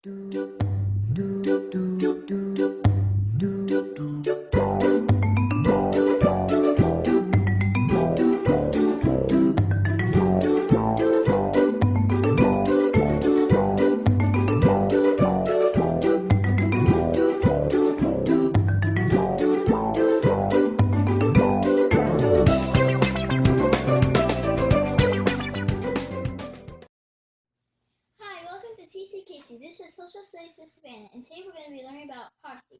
Hi, welcome to TCKC. This is Social Studies with Savannah, and today we're going to be learning about poverty.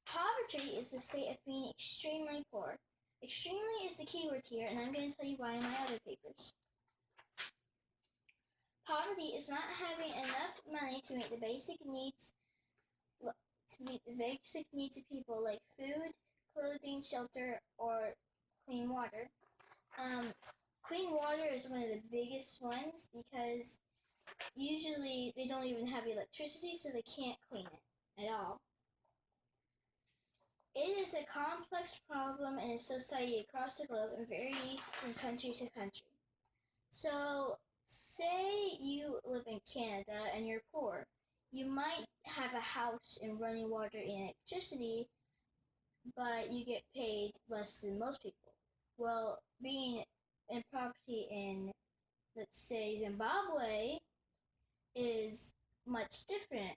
Poverty is the state of being extremely poor. Extremely is the key word here, and I'm going to tell you why in my other papers. Poverty is not having enough money to meet the basic needs of people like food, clothing, shelter, or clean water. Clean water is one of the biggest ones because usually they don't even have electricity, so they can't clean it at all. It is a complex problem in a society across the globe and varies from country to country. So, say you live in Canada and you're poor. You might have a house and running water and electricity, but you get paid less than most people. Well, being in poverty in, let's say, Zimbabwe is much different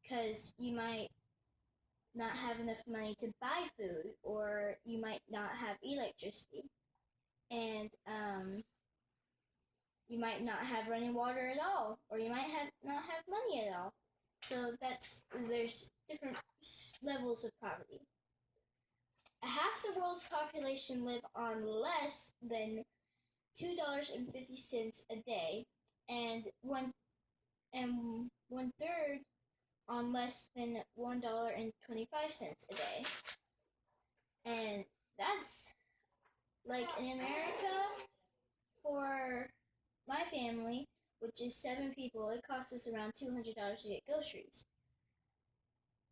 because you might not have enough money to buy food, or you might not have electricity, and you might not have running water at all, or you might not have money at all. So there's different levels of poverty. Half the world's population live on less than $2.50 a day, and one third on less than $1.25 a day. And that's like in America, for my family, which is 7 people, it costs us around $200 to get groceries.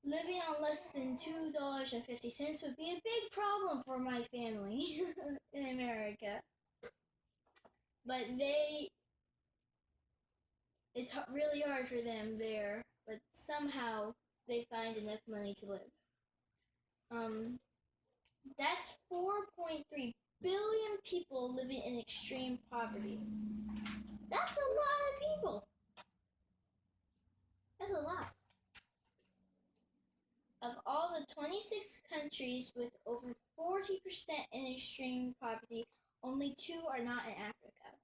Living on less than $2.50 would be a big problem for my family in America. But it's really hard for them there, but somehow they find enough money to live. That's 4.3 billion people living in extreme poverty. That's a lot of people. That's a lot. Of all the 26 countries with over 40% in extreme poverty, only 2 are not in Africa.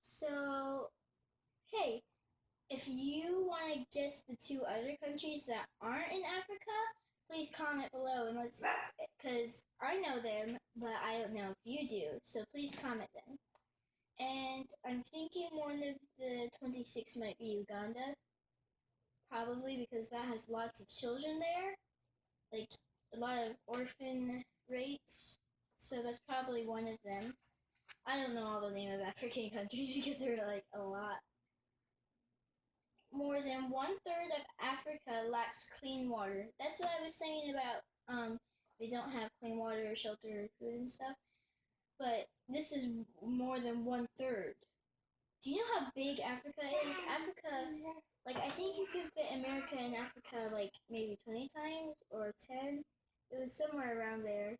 So, hey, if you want to guess the 2 other countries that aren't in Africa, please comment below and because I know them, but I don't know if you do, so please comment them. And I'm thinking one of the 26 might be Uganda, probably because that has lots of children there, like a lot of orphan rates, so that's probably one of them. I don't know all the name of African countries because there are like a lot. More than 1/3 of Africa lacks clean water. That's what I was saying about they don't have clean water, shelter, or food and stuff. But this is more than 1/3. Do you know how big Africa is? Africa, like I think you could fit America and Africa like maybe 20 times or 10. It was somewhere around there.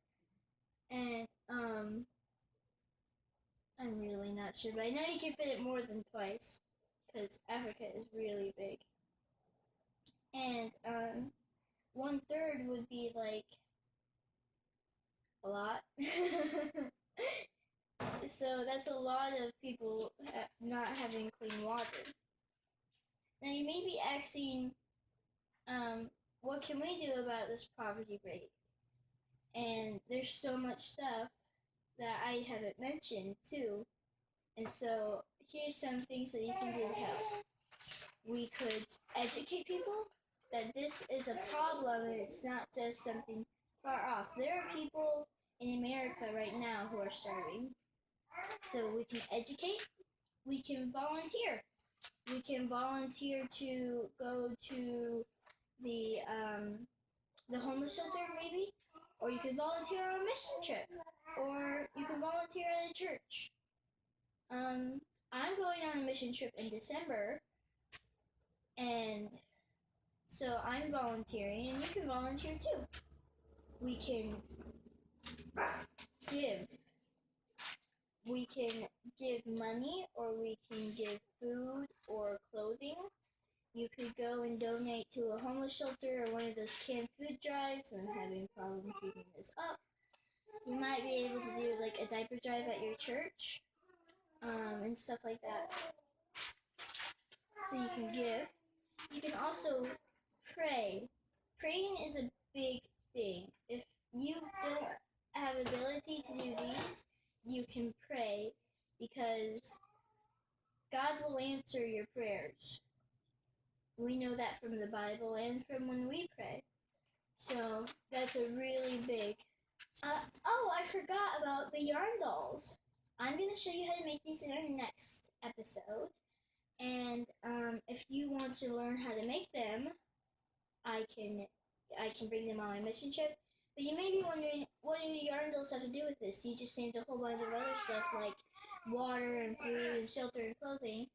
And I'm really not sure, but I know you can fit it more than twice because Africa is really big. And 1/3 would be like a lot. So that's a lot of people not having clean water. Now you may be asking, what can we do about this poverty rate? And there's so much stuff that I haven't mentioned too. And so here's some things that you can do to help. We could educate people that this is a problem and it's not just something far off. There are people in America right now who are starving. So we can educate, we can volunteer. We can volunteer to go to the homeless shelter maybe, or you can volunteer on a mission trip, or you can volunteer at a church. I'm going on a mission trip in December, And so I'm volunteering, and you can volunteer too. We can give. We can give money, or we can give food or clothing. You could go and donate to a homeless shelter or one of those canned food drives. I'm having a problem keeping this up. You might be able to do like a diaper drive at your church, and stuff like that. So you can give. You can also pray. Praying is a big thing. If you don't have ability to do these, you can pray, because God will answer your prayers. We know that from the Bible and from when we pray. So that's a really big. Oh, I forgot about the yarn dolls. I'm going to show you how to make these in our next episode. And if you want to learn how to make them, I can bring them on my mission trip. But you may be wondering, what do yarn dolls have to do with this? You just named a whole bunch of other stuff like water and food and shelter and clothing.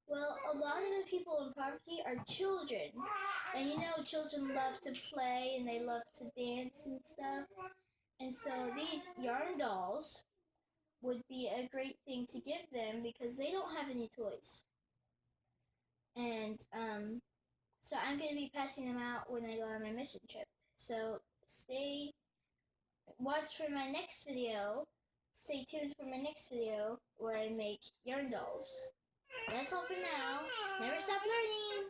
Well, a lot of the people in poverty are children. And you know children love to play and they love to dance and stuff. And so these yarn dolls would be a great thing to give them, because they don't have any toys. And so I'm going to be passing them out when I go on my mission trip. So watch for my next video. Stay tuned for my next video where I make yarn dolls. That's all for now. Never stop learning!